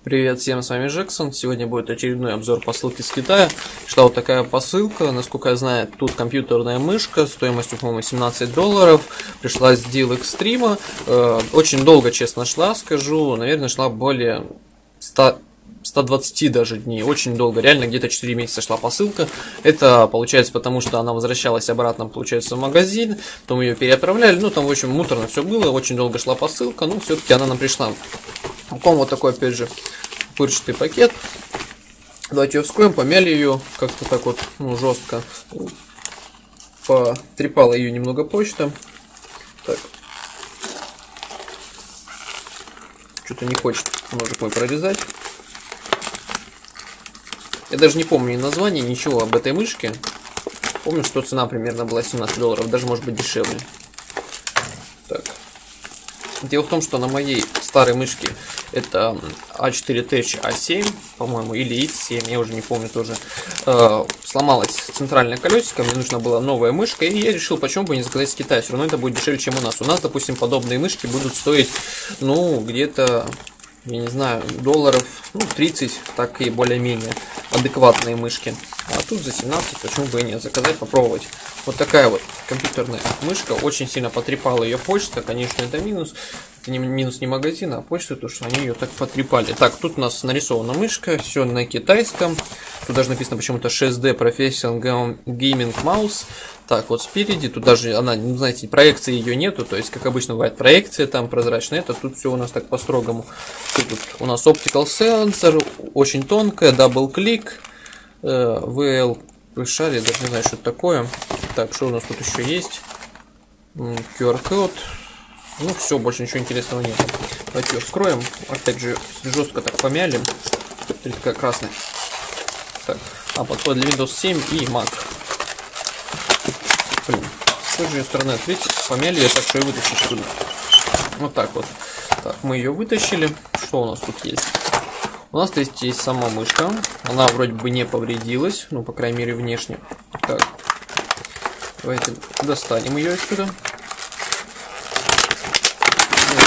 Привет всем, с вами Джексон. Сегодня будет очередной обзор посылки с Китая. Шла вот такая посылка, насколько я знаю, тут компьютерная мышка стоимостью, по-моему, $17. Пришла с Deal Extreme. Очень долго, честно, шла, скажу. Наверное, шла более 120 даже дней. Очень долго, реально где-то 4 месяца шла посылка. Это получается потому, что она возвращалась обратно, получается, в магазин. Потом ее переотправляли. Ну, там, в общем, муторно все было. Очень долго шла посылка, но все-таки она нам пришла. Вот такой, опять же, пырчатый пакет. Давайте ее вскроем, помяли ее как-то так вот, ну, жестко. Потрепала ее немного почта. Так. Что-то не хочет ножик мой прорезать. Я даже не помню ни название, ничего об этой мышке. Помню, что цена примерно была $17, даже может быть дешевле. Так. Дело в том, что на моей старой мышке, это A4 Tech A7, по-моему, или X7, я уже не помню тоже, сломалось центральное колесико, мне нужна была новая мышка, и я решил, почему бы не заказать с Китая, все равно это будет дешевле, чем у нас. У нас, допустим, подобные мышки будут стоить, ну, где-то, я не знаю, долларов, ну, 30, так и более-менее адекватные мышки. А тут за 17, почему бы и не заказать, попробовать. Вот такая вот компьютерная мышка, очень сильно потрепала ее почта, конечно, это минус. Это не минус не магазина, а почта, то что они ее так потрепали. Так, тут у нас нарисована мышка, все на китайском. Тут даже написано почему-то 6D Professional Gaming Mouse. Так, вот спереди, тут даже она, ну, знаете, проекции ее нету, то есть, как обычно бывает, проекция там прозрачная, это тут все у нас так по-строгому. Тут у нас Optical Sensor, очень тонкая, дабл-клик, VL, шаре, даже не знаю, что это такое. Так, что у нас тут еще есть? QR-код. Ну, все, больше ничего интересного нет. Давайте ее вскроем. Опять же, жестко так помяли. Смотрите, какая красная. Так, подход для Windows 7 и Mac. Блин, с той же ее стороны открыть. Помяли ее так, что ее вытащить сюда. Вот так вот. Так, мы ее вытащили. Что у нас тут есть? У нас здесь есть сама мышка. Она вроде бы не повредилась. Ну, по крайней мере, внешне. Так. Давайте достанем ее отсюда.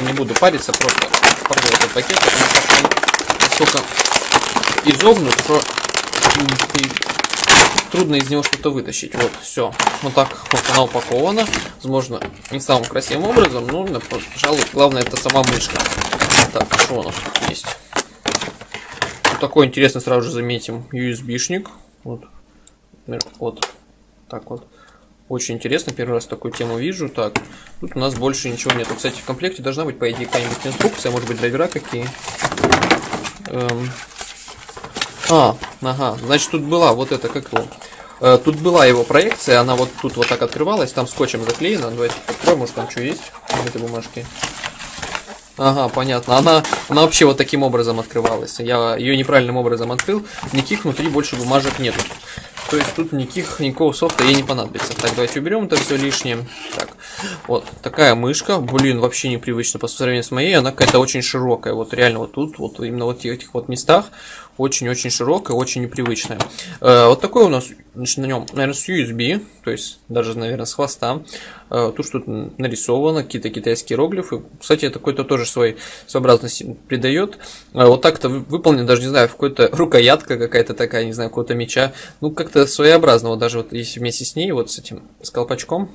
Не буду париться, просто порву этот пакет, потому что он настолько изогнут, что трудно из него что-то вытащить. Вот, все. Вот так вот она упакована. Возможно, не самым красивым образом, но, пожалуй, главное, это сама мышка. Так, что у нас тут есть? Вот такой интересный, сразу же заметим, USB-шник. Вот. Вот. Так вот. Очень интересно, первый раз такую тему вижу. Так, тут у нас больше ничего нет. Кстати, в комплекте должна быть, по идее, какая-нибудь инструкция, может быть, драйвера какие. Ага, значит, тут была вот это, как его. Тут была его проекция, она вот тут вот так открывалась, там скотчем заклеена. Давайте откроем, может, там что есть в этой бумажке. Ага, понятно. Она вообще вот таким образом открывалась. Я ее неправильным образом открыл. Никаких внутри больше бумажек нету. То есть тут никакого софта ей не понадобится. Так, давайте уберем это все лишнее. Так, вот такая мышка. Блин, вообще непривычно по сравнению с моей. Она какая-то очень широкая. Вот реально вот тут, вот именно вот в этих вот местах. Очень-очень широкая, очень непривычная. Вот такой у нас, значит, на нем, наверное, с USB. То есть даже, наверное, с хвоста. Тут что-то нарисовано, какие-то китайские иероглифы. Кстати, это какой-то тоже своеобразность придает. Вот так-то выполнен, даже не знаю, какой-то рукоятка какая-то такая, не знаю, какого-то меча. Ну, как-то своеобразно. Вот даже вот если вместе с ней, вот с этим, с колпачком.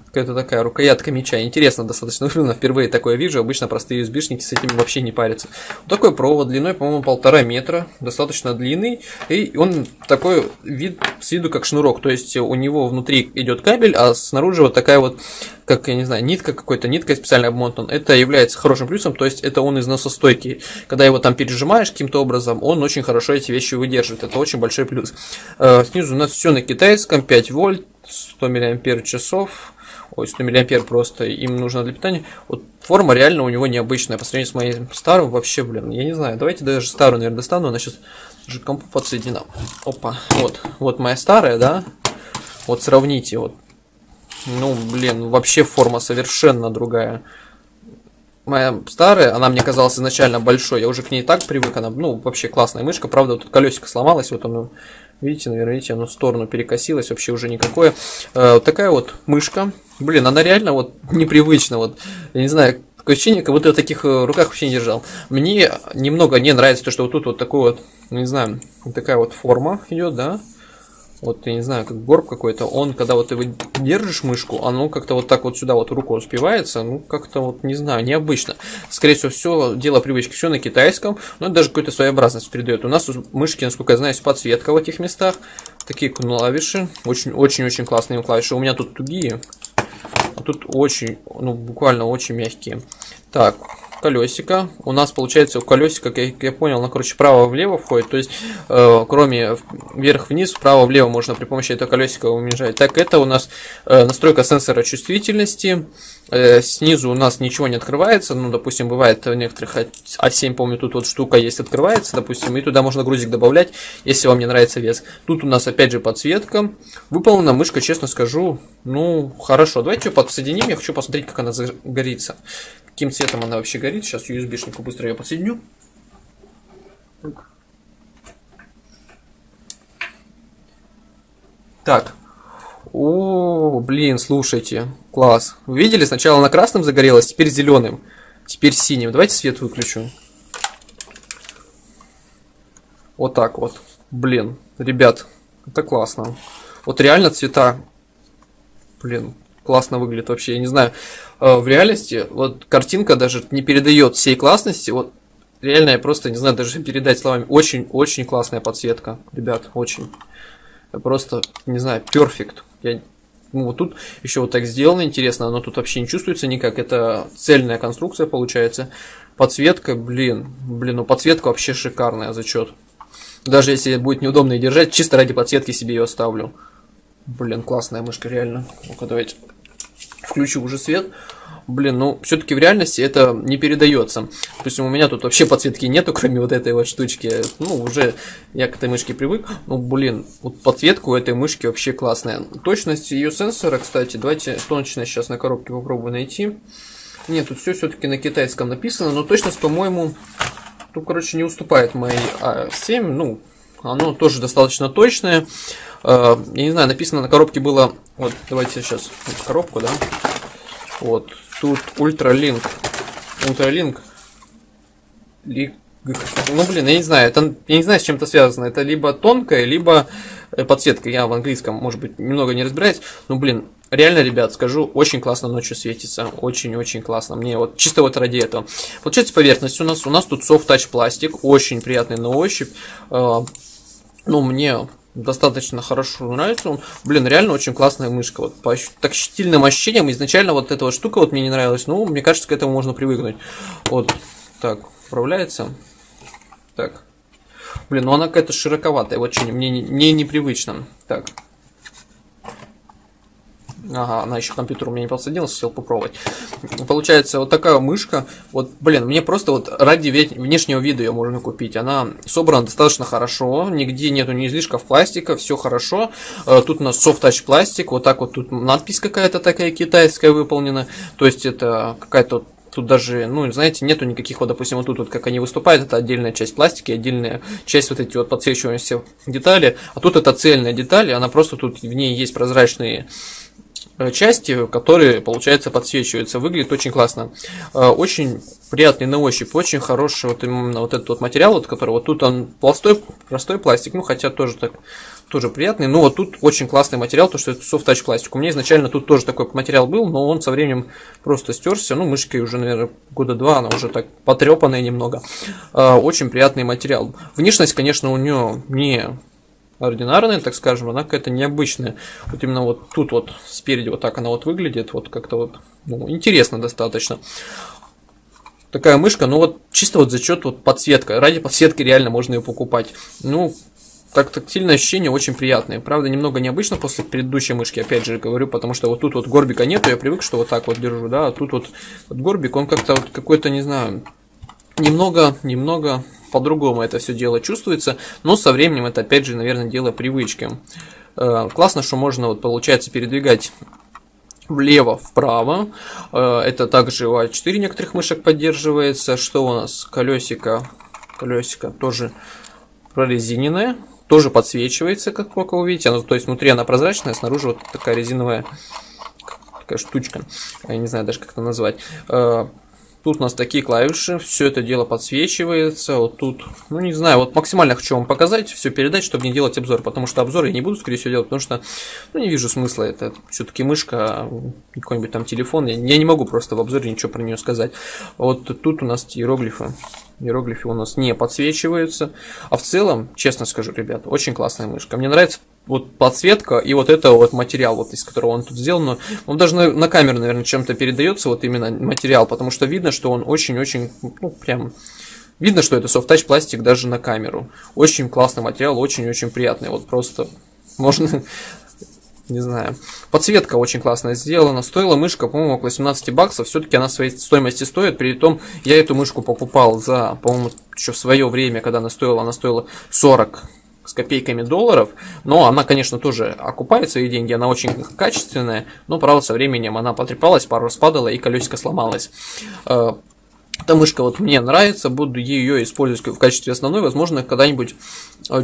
Какая-то такая рукоятка меча. Интересно достаточно. Впервые такое вижу. Обычно простые USB-шники с этим вообще не парятся. Вот такой провод длиной, по-моему, 1,5 метра. Достаточно длинный. И он такой с виду как шнурок. То есть у него внутри идет кабель, а снаружи вот такая вот, как, я не знаю, нитка какой-то, ниткой специально обмотан. Это является хорошим плюсом. То есть это он износостойкий. Когда его там пережимаешь каким-то образом, он очень хорошо эти вещи выдерживает. Это очень большой плюс. Снизу у нас все на китайском. 5 вольт, 100 мАч. Ой, 100 мА просто им нужно для питания. Вот форма реально у него необычная. По сравнению с моей старой, вообще, блин, я не знаю. Давайте даже старую, наверное, достану. Она сейчас же к компу подсоединена. Опа, вот моя старая, да. Вот сравните, вот. Ну, блин, вообще форма совершенно другая. Моя старая, она мне казалась изначально большой. Я уже к ней так привык. Она, ну, вообще классная мышка. Правда, тут колесико сломалось. Вот оно, видите, наверное, видите, оно в сторону перекосилось. Вообще уже никакое. Вот такая вот мышка. Блин, она реально вот непривычна. Вот, я не знаю, Такое ощущение, как будто я в таких руках вообще не держал. Мне немного не нравится то, что вот тут вот такой вот, ну, не знаю, вот такая вот форма идет, да. Вот, я не знаю, как горб какой-то. Он, когда вот ты держишь мышку, оно как-то вот так вот сюда вот руку успевается. Ну, как-то вот, не знаю, необычно. Скорее всего, все дело привычки, все на китайском. Но это даже какую-то своеобразность придает. У нас у мышки, насколько я знаю, есть подсветка в этих местах. Такие клавиши. Очень-очень классные клавиши. У меня тут тугие. А тут очень, ну, буквально очень мягкие. Так, колесико. У нас получается у колесика, как я понял, оно, короче, вправо-влево входит. То есть, кроме вверх-вниз, вправо-влево можно при помощи этого колесика уменьшать. Так, это у нас настройка сенсора чувствительности. Снизу у нас ничего не открывается. Ну, допустим, бывает в некоторых А7, помню, тут вот штука есть, открывается, допустим, и туда можно грузик добавлять, если вам не нравится вес. Тут у нас опять же подсветка. Выполнена мышка, честно скажу, ну, хорошо. Давайте ее подсоединим, я хочу посмотреть, как она загорится. Каким цветом она вообще горит. Сейчас USB-шнику быстро ее подсоединю. Так. О, блин, слушайте. Класс. Вы видели? Сначала на красном загорелось, теперь зеленым. Теперь синим. Давайте свет выключу. Вот так вот. Блин, ребят, это классно. Вот реально цвета. Блин, классно выглядит вообще. Я не знаю. В реальности вот картинка даже не передает всей классности. Вот реально я просто не знаю даже передать словами. Очень-очень классная подсветка. Ребят, очень. Просто, не знаю, перфект. Ну, вот тут еще вот так сделано, интересно, оно тут вообще не чувствуется никак. Это цельная конструкция получается. Подсветка, блин, ну подсветка вообще шикарная, зачет. Даже если будет неудобно ее держать, чисто ради подсветки себе ее оставлю. Блин, классная мышка, реально. Ну-ка, давайте включу уже свет. Блин, ну, все-таки в реальности это не передается. То есть у меня тут вообще подсветки нету, кроме вот этой вот штучки. Ну, уже я к этой мышке привык. Ну, блин, вот подсветка у этой мышки вообще классная. Точность ее сенсора, кстати, давайте точно сейчас на коробке попробую найти. Нет, тут все-таки на китайском написано, но точность, по-моему, тут, короче, не уступает моей А7. Ну, оно тоже достаточно точное. Я не знаю, написано на коробке было... Вот, давайте сейчас коробку, да. Вот, тут ультралинк. Ну, блин, я не знаю, я не знаю, с чем это связано. Это либо тонкая, либо подсветка. Я в английском, может быть, немного не разбираюсь. Но, блин, реально, ребят, скажу, очень классно ночью светится. Очень-очень классно. Мне вот чисто вот ради этого. Получается, поверхность у нас тут soft touch пластик. Очень приятный на ощупь. Ну, мне достаточно хорошо нравится он. Блин, реально очень классная мышка. Вот по тактильным ощущениям изначально вот эта вот штука вот мне не нравилась. Ну, мне кажется, к этому можно привыкнуть. Вот так, управляется. Так. Блин, ну она какая-то широковатая. Вот мне непривычно. Так. Ага, она еще компьютер у меня не подсоединился, хотел попробовать. Получается, вот такая мышка. Вот, блин, мне просто вот ради внешнего вида ее можно купить. Она собрана достаточно хорошо, нигде нету ни излишков пластика, все хорошо. Тут у нас soft touch пластик, вот так вот тут надпись какая-то такая китайская выполнена. То есть это какая-то тут даже, ну, знаете, нету никаких, вот, допустим, вот тут вот, как они выступают, это отдельная часть пластики, отдельная часть вот эти вот подсвечивающиеся детали. А тут это цельная деталь, она просто тут, в ней есть прозрачные части, которые, получается, подсвечиваются. Выглядит очень классно. Очень приятный на ощупь, очень хороший вот именно вот этот вот материал, вот, который вот тут он простой пластик, ну, хотя тоже приятный, но вот тут очень классный материал, то что это soft touch пластик. У меня изначально тут тоже такой материал был, но он со временем просто стерся, ну, мышкой уже, наверное, года два, она уже так потрепанная немного. Очень приятный материал. Внешность, конечно, у нее не ординарная, так скажем, она какая-то необычная. Вот именно вот тут вот спереди вот так она вот выглядит, вот как-то вот, ну, интересно достаточно. Такая мышка, ну вот чисто вот за счет вот подсветка. Ради подсветки реально можно ее покупать. Ну, так тактильное ощущение очень приятное. Правда, немного необычно после предыдущей мышки, опять же говорю, потому что вот тут вот горбика нету, я привык, что вот так вот держу, да, а тут вот горбик, он как-то вот какой-то, не знаю, немного по-другому это все дело чувствуется, но со временем это, опять же, наверное, дело привычки. Классно, что можно, вот, получается, передвигать влево-вправо. Это также у А4 некоторых мышек поддерживается. Что у нас? Колесико тоже прорезиненное, тоже подсвечивается, как только вы видите. То есть внутри она прозрачная, снаружи вот такая резиновая такая штучка. Я не знаю даже, как это назвать. Тут у нас такие клавиши, все это дело подсвечивается, вот тут, ну не знаю, вот максимально хочу вам показать, все передать, чтобы не делать обзор, потому что обзор я не буду, скорее всего, делать, потому что, ну, не вижу смысла, это все-таки мышка, какой-нибудь там телефон, я не могу просто в обзоре ничего про нее сказать. Вот тут у нас иероглифы у нас не подсвечиваются, а в целом, честно скажу, ребят, очень классная мышка, мне нравится вот подсветка и вот это вот материал, вот из которого он тут сделан. Он даже на камеру, наверное, чем-то передается, вот именно материал, потому что видно, что он очень-очень, ну, прям... Видно, что это софт-тач пластик даже на камеру. Очень классный материал, очень-очень приятный. Вот просто можно... Не знаю. Подсветка очень классная сделана. Стоила мышка, по-моему, около 17 баксов. Все-таки она своей стоимости стоит. При том, я эту мышку покупал за, по-моему, еще в свое время, когда она стоила 40 с копейками долларов, но она, конечно, тоже окупает свои деньги, она очень качественная, но, правда, со временем она потрепалась, пару раз падала и колесико сломалось. Эта мышка вот мне нравится, буду ее использовать в качестве основной, возможно, когда-нибудь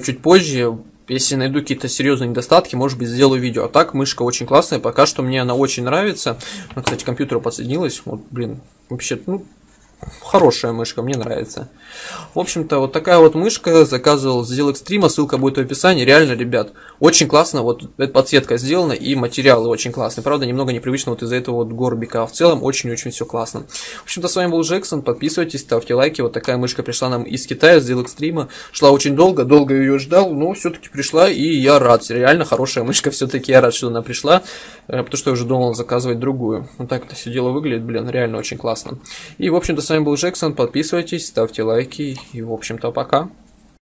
чуть позже, если найду какие-то серьезные недостатки, может быть, сделаю видео. А так, мышка очень классная, пока что мне она очень нравится. Она, кстати, к компьютеру подсоединилась, вот, блин, вообще, ну, хорошая мышка, мне нравится. В общем-то, вот такая вот мышка, заказывал с Zil Extreme, ссылка будет в описании. Реально, ребят, очень классно, вот эта подсветка сделана, и материалы очень классные. Правда, немного непривычно вот из-за этого вот горбика, а в целом очень-очень все классно. В общем-то, с вами был Джексон, подписывайтесь, ставьте лайки. Вот такая мышка пришла нам из Китая, с Zil Extreme. Шла очень долго ее ждал, но все-таки пришла, и я рад. Реально хорошая мышка, все-таки я рад, что она пришла, потому что я уже думал заказывать другую. Вот так это все дело выглядит, блин, реально очень классно. И, в общем-то, с вами был Джексон, подписывайтесь, ставьте лайки, и, в общем-то, пока.